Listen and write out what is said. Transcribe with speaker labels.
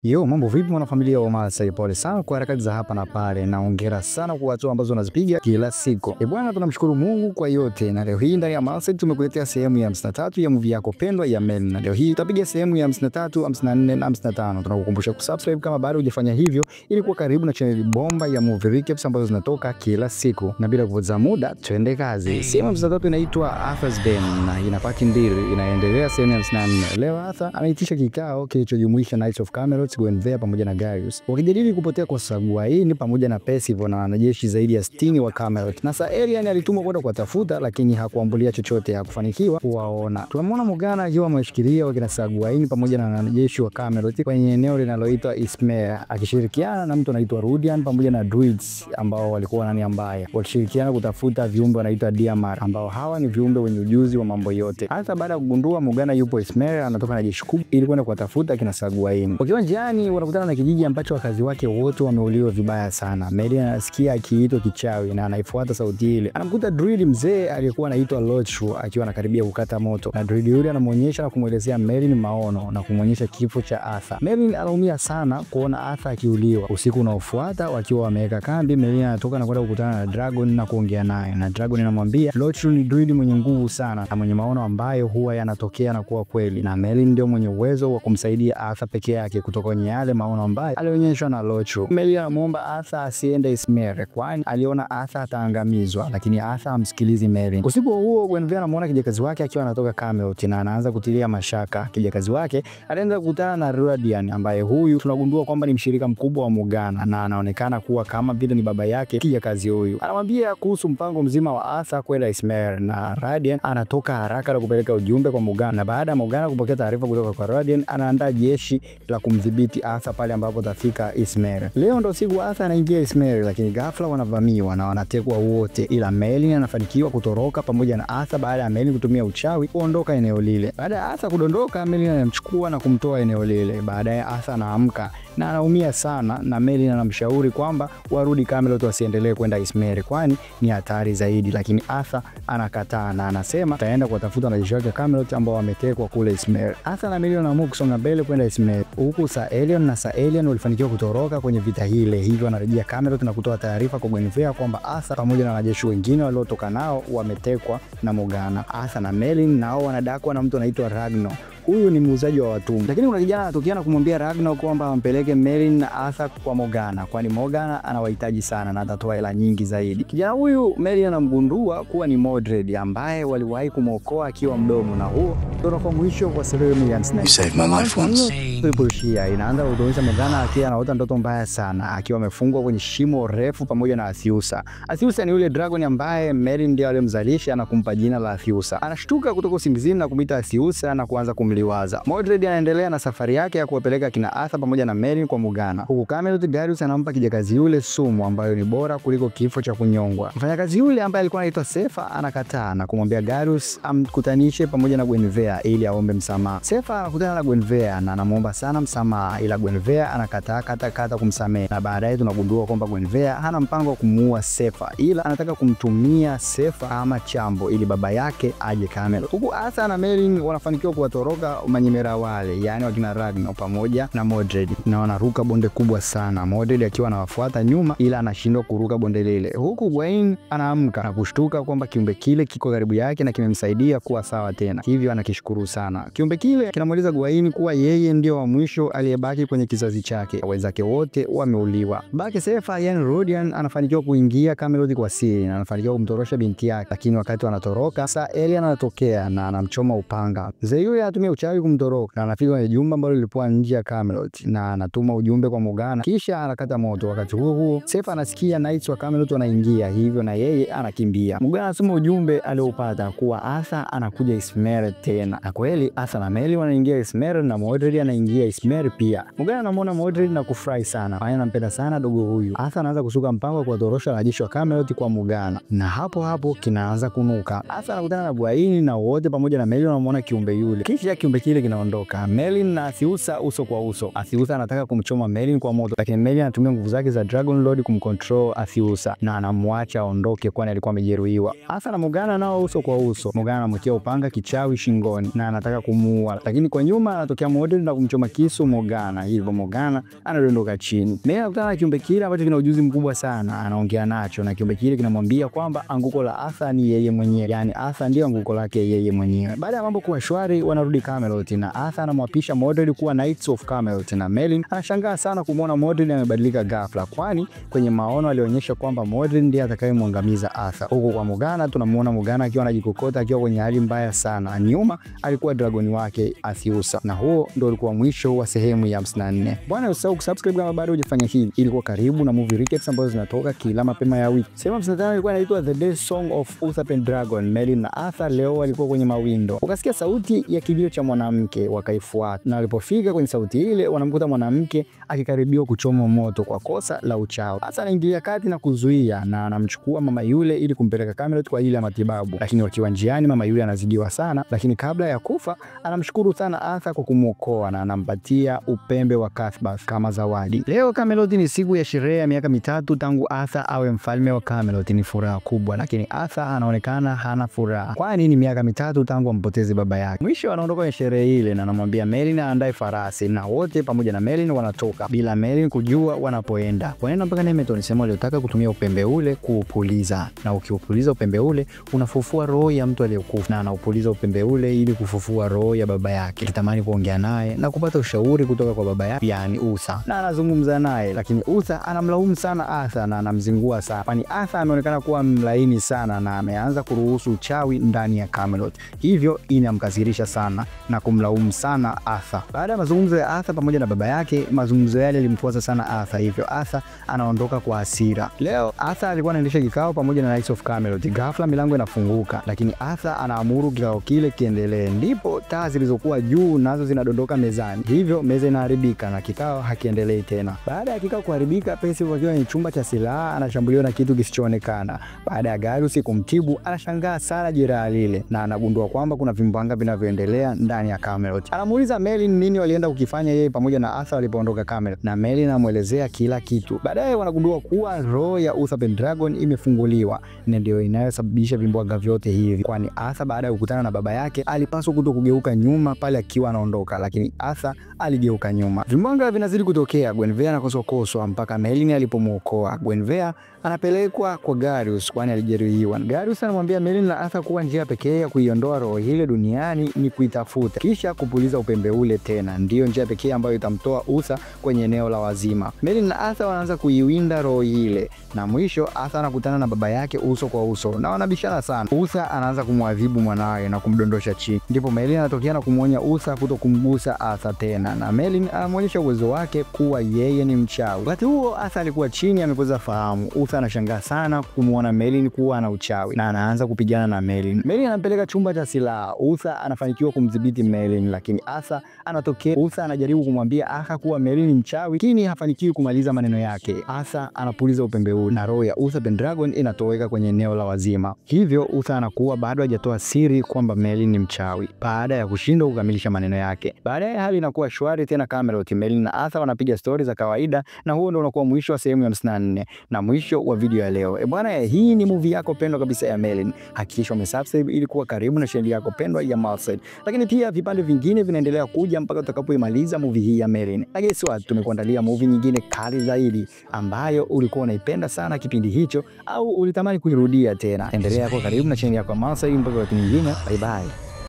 Speaker 1: Yo, mambo vipi mwanafamilia wa Masai, pole sana kwa harakati za hapa na pale na hongera sana kwa hatua ambazo unazipiga kila siku. Bwana, tunamshukuru Mungu kwa yote, na leo hii ndani ya Masai tumekuletea sehemu ya 53 ya movie yako pendwa ya Men, na leo hii tutapiga sehemu ya 53, 54 na 55. Tunakukumbusha kusubscribe kama bado hujafanya hivyo ili kuwa karibu na channel bomba ya movie recaps ambazo zinatoka kila siku. Na bila kupoteza muda, twende kazi. Sehemu ya 53 inaitwa Arthur's Den na ina part mbili, inaendelea sehemu ya 54. Leo Arthur anaitisha kikao kilichojumuisha Knights of Camelot, Guinevere pamoja na Garius wakijadili kupotea kwa Sagwain pamoja na Percival na wanajeshi zaidi ya 60 wa Camelot. Na Aelian alitumwa kwenda kuwatafuta, lakini hakuambulia chochote, hakufanikiwa kuwaona. Tunamwona Morgana akiwa ameshikilia wakina Sagwain pamoja na wanajeshi wa Camelot kwenye eneo linaloitwa Ismere, akishirikiana na mtu anaitwa Rudian pamoja na Druids ambao walikuwa nani ambaye walishirikiana kutafuta viumbe wanaitwa Diamar, ambao hawa ni viumbe wenye ujuzi wa mambo yote. Hata baada ya kugundua Morgana yupo Ismere, anatoka na jeshi kubwa ili kwenda kuwatafuta kina Sagwain. Wakiwa njiani wanakutana na kijiji ambacho wakazi wake wote wameuliwa vibaya sana. Merlin anasikia akiitwa kichawi na anaifuata sauti ile. Anamkuta Druid mzee aliyekuwa anaitwa Lotru akiwa anakaribia kukata moto, na Druid yule anamuonyesha na kumuelezea Merlin maono na kumuonyesha kifo cha Arthur. Merlin anaumia sana kuona Arthur akiuliwa. Usiku unaofuata wakiwa wameweka kambi, Merlin anatoka na kwenda kukutana na Dragon na kuongea naye, na Dragon anamwambia Lotru ni Druid mwenye nguvu sana na mwenye maono ambayo huwa yanatokea na kuwa kweli, na Merlin ndio mwenye uwezo wa kumsaidia Arthur peke yake kutoka kwenye yale maono ambayo alionyeshwa na Lotru. Merlin anamuomba Arthur asiende Ismere kwani aliona Arthur ataangamizwa, lakini Arthur hamsikilizi Merlin. Usiku huo Guinevere anamuona kijakazi wake akiwa anatoka Camelot na anaanza kutilia mashaka. Kijakazi wake alianza kukutana na Rudian ambaye huyu tunagundua kwamba ni mshirika mkubwa wa Morgana na anaonekana kuwa kama vile ni baba yake kijakazi huyu. Anamwambia kuhusu mpango mzima wa Arthur kwenda Ismere, na Rudian anatoka haraka na kupeleka ujumbe kwa Morgana, na baada ya Morgana kupokea taarifa kutoka kwa Rudian anaandaa jeshi la kumdhibiti Arthur pale ambapo tafika Ismere. Leo ndo siku Arthur anaingia Ismere, lakini ghafla wanavamiwa na wanatekwa wote, ila Merlin anafanikiwa kutoroka pamoja na Arthur baada ya Merlin kutumia uchawi kuondoka eneo lile. Baada ya Arthur kudondoka, Merlin anamchukua na kumtoa eneo lile. Baadaye Arthur anaamka na anaumia sana, na Merlin anamshauri kwamba warudi Camelot, wasiendelee kwenda Ismere kwani ni hatari zaidi, lakini Arthur anakataa na anasema ataenda kuwatafuta wanajeshi wake Camelot ambao wametekwa kule Ismere. Arthur na Merlin wanaamua kusonga mbele kwenda Ismere, huku Aelian walifanikiwa kutoroka kwenye vita hile, hivyo anarejea Camelot na kutoa taarifa kwa Guinevere kwamba Arthur pamoja na wanajeshi wengine waliotoka nao wametekwa na Morgana. Arthur na Merlin nao wanadakwa na mtu anaitwa Ragnar. Huyu ni muuzaji wa watumwa, lakini kuna kijana anatokea na kumwambia Ragnar kwamba ampeleke Merlin na Arthur kwa Morgana kwani Morgana anawahitaji sana na atatoa hela nyingi zaidi. Kijana huyu Merlin anamgundua kuwa ni Mordred ambaye waliwahi kumwokoa akiwa mdomo, na huo ndio kwa mwisho kwa sehemu ya 54. Inaanza kuonyesha Morgana akiwa anaota ndoto mbaya sana akiwa amefungwa kwenye shimo refu pamoja na Athiusa. Athiusa ni yule dragon ambaye Merlin ndiye aliyemzalisha na kumpa jina la Athiusa. Anashtuka kutoka usingizini na kumita Athiusa na kuanza kumliwaza. Mordred anaendelea na safari yake ya kuwapeleka kina Arthur pamoja na Merlin kwa Morgana. Huku Camelot, Garius anampa kijakazi yule sumu ambayo ni bora kuliko kifo cha kunyongwa. Mfanyakazi yule ambaye alikuwa anaitwa Sefa anakataa na kumwambia Garius amkutanishe pamoja na Guinevere ili aombe msamaha. Sefa anakutana na Guinevere na anamuomba sana msamaha, ila Guinevere anakataa kata kumsamehe, na baadaye tunagundua kwamba Guinevere hana mpango wa kumuua Sefa, ila anataka kumtumia Sefa kama chambo ili baba yake aje Camelot. Huku Arthur na Merlin wanafanikiwa kuwatoroka manyemera wale, yani wakina Ragnar pamoja na Mordred, na wanaruka bonde kubwa sana, Mordred akiwa anawafuata nyuma ila anashindwa kuruka bonde lile. Huku Gawain anaamka na kushtuka kwamba kiumbe kile kiko karibu yake na kimemsaidia kuwa sawa tena, hivyo anakishukuru sana. Kiumbe kile kinamweleza Gawain kuwa yeye ndio wa mwisho aliyebaki kwenye kizazi chake, wenzake wote wameuliwa. Baki Sefa yani Rudian anafanikiwa kuingia Camelot kwa siri na anafanikiwa kumtorosha binti yake, lakini wakati wanatoroka Aelian anatokea na anamchoma upanga. Mzee yule anatumia uchawi kumtoroka na anafika kwenye jumba ambalo lilikuwa nje ya Camelot na anatuma ujumbe kwa Morgana kisha anakata moto. Wakati huo Sefa anasikia Knights wa Camelot wanaingia, hivyo na yeye anakimbia. Morgana anasoma ujumbe aliopata kuwa Arthur anakuja Ismere tena, na kweli Arthur na Merlin wanaingia Ismere na Mordred anaingia Ismere pia. Morgana anamuona Mordred na kufurahi sana, maana anampenda sana dogo huyu. Arthur anaanza kusuka mpango wa kuwatorosha wanajeshi wa Camelot kwa Morgana, na hapo kinaanza kunuka. Arthur anakutana na Gawain na wote pamoja na Merlin wanamuona kiumbe yule, kisha kiumbe kile kinaondoka. Merlin na Athiusa uso kwa uso. Athiusa anataka kumchoma Merlin kwa moto, lakini Merlin anatumia nguvu zake za Dragon Lord kumcontrol Athiusa na anamwacha aondoke kwani alikuwa amejeruhiwa. Arthur na Morgana nao uso kwa uso. Morgana anamwekea upanga kichawi shingoni na anataka kumuua, lakini kwa nyuma anatokea Mordred na kumchoma kisu Morgana. Hivyo Morgana anadondoka chini. Merlin anakutana na kiumbe kile ambacho kina ujuzi mkubwa sana, anaongea nacho na kiumbe kile kinamwambia kwamba anguko la Arthur ni yeye mwenyewe, yani Arthur ndio anguko lake yeye mwenyewe. Baada ya mambo kuwa shwari, wanarudi Camelot na Arthur anamwapisha Mordred kuwa Knights of Camelot, na Merlin anashangaa sana kumuona Mordred amebadilika ghafla, kwani kwenye maono alionyesha kwamba Mordred ndiye atakayemwangamiza Arthur. Huko kwa Morgana tunamuona Morgana akiwa anajikokota akiwa kwenye hali mbaya sana. Nyuma alikuwa dragoni wake Athiusa, na huo ndio ulikuwa mwisho wa sehemu ya 54. Bwana, usisahau kusubscribe kama bado hujafanya hivi ili kuwa karibu na movie recaps ambazo zinatoka kila mapema ya wiki. Sehemu ya 55 ilikuwa inaitwa The Death Song of Uther Pendragon. Merlin na Arthur leo walikuwa kwenye mawindo, ukasikia sauti ya kilio cha mwanamke, wakaifuata, na walipofika kwenye sauti ile wanamkuta mwanamke akikaribiwa kuchoma moto kwa kosa la uchawi. Arthur anaingilia kati na kuzuia, na anamchukua mama yule ili kumpeleka Camelot kwa ajili ya matibabu, lakini wakiwa njiani mama yule anazidiwa sana, lakini kabla ya kufa anamshukuru sana Arthur kwa kumuokoa na anampatia upembe wa Cuthbert kama zawadi. Leo Camelot ni siku ya sherehe ya miaka 3 tangu Arthur awe mfalme wa Camelot. Ni furaha kubwa, lakini Arthur anaonekana hana furaha, kwani ni miaka 3 tangu ampoteze baba yake. Mwisho anaondoka kwenye sherehe ile na anamwambia Merlin aandae farasi, na wote pamoja na Merlin wanatoka bila Merlin kujua wanapoenda. Wanaenda mpaka Nemeton, sema waliotaka kutumia upembe ule kuupuliza, na ukiupuliza upembe ule unafufua roho ya mtu aliyekufa, na anaupuliza upembe ule ili kufufua roho ya baba yake. Alitamani kuongea naye na kupata ushauri kutoka kwa baba yake, yani Uther, na anazungumza naye, lakini Uther anamlaumu sana Arthur na anamzingua sana, kwani Arthur ameonekana kuwa mlaini sana na ameanza kuruhusu uchawi ndani ya Camelot. Hivyo inamkasirisha sana na kumlaumu sana Arthur. Baada ya mazungumzo ya Arthur pamoja na baba yake, mazungumzo yale yalimfuasa sana Arthur, hivyo Arthur anaondoka kwa hasira. Leo Arthur alikuwa anaendesha kikao pamoja na Knights of Camelot. Ghafla milango inafunguka, lakini Arthur anaamuru kikao kile kiendelee. Ndipo taa zilizokuwa juu nazo zinadondoka mezani, hivyo meza inaharibika na kikao hakiendelei tena. Baada ya kikao kuharibika, Percival akiwa kwenye chumba cha silaha anashambuliwa na kitu kisichoonekana. Baada ya Garius kumtibu, anashangaa sana jeraha lile na anagundua kwamba kuna vimbwanga vinavyoendelea ndani ya Camelot. Anamuuliza Merlin nini walienda kukifanya yeye pamoja na Arthur walipoondoka Camelot, na Merlin anamuelezea kila kitu. Baadaye wanagundua kuwa roho ya Uther Pendragon imefunguliwa na ndio inayosababisha vimbwanga vyote hivi, kwani Arthur baada ya kukutana na baba yake alipaswa kugeuka nyuma pale akiwa anaondoka, lakini Arthur aligeuka nyuma. Vimbwanga vinazidi kutokea. Guinevere anakosokoswa mpaka Merlin alipomuokoa. Guinevere anapelekwa kwa Garius kwani alijeruhiwa. Garius anamwambia Merlin na Arthur kuwa njia pekee ya kuiondoa roho ile duniani ni kuitafuta kisha kupuliza upembe ule tena, ndiyo njia pekee ambayo itamtoa Uther kwenye eneo la wazima. Merlin na Arthur wanaanza kuiwinda roho ile, na mwisho Arthur anakutana na baba yake uso kwa uso na wanabishana sana. Uther anaanza kumwadhibu mwanawe na kumdondosha chini, ndipo Merlin anatokea na kumwonya Uther kutokumgusa Arthur tena, na Merlin anamuonyesha uwezo wake kuwa yeye ni mchawi. Wakati huo Arthur alikuwa chini amepoteza fahamu. Uther anashangaa sana kumuona Merlin kuwa ana uchawi na anaanza kupigana na Merlin. Merlin anampeleka chumba cha silaha. Uther anafanikiwa kumdhibiti Merlin, lakini Arthur anatokea. Uther anajaribu kumwambia Arthur kuwa Merlin ni mchawi, lakini hafanikiwi kumaliza maneno yake. Arthur anapuliza upembe ule na roho ya Uther Pendragon inatoweka kwenye eneo la wazima. Hivyo Uther anakuwa bado hajatoa siri kwamba Merlin ni mchawi baada ya kushindwa kukamilisha maneno yake. Baadaye hali inakuwa shwari tena Camelot. Merlin na Arthur wanapiga stori za kawaida, na huo ndio unakuwa mwisho wa sehemu ya 54 na mwisho wa video ya leo. Bwana, hii ni movie yako pendwa kabisa ya Merlin. Hakikisha umesubscribe ili kuwa karibu na channel yako pendwa ya Malside. Lakini pia vipande vingine vinaendelea kuja mpaka tutakapoimaliza movie hii ya Merlin. Na guess what, tumekuandalia movie nyingine kali zaidi ambayo ulikuwa unaipenda sana kipindi hicho au ulitamani kuirudia tena. Endelea kuwa karibu na channel yako ya Malside mpaka wakati mwingine. Bye bye.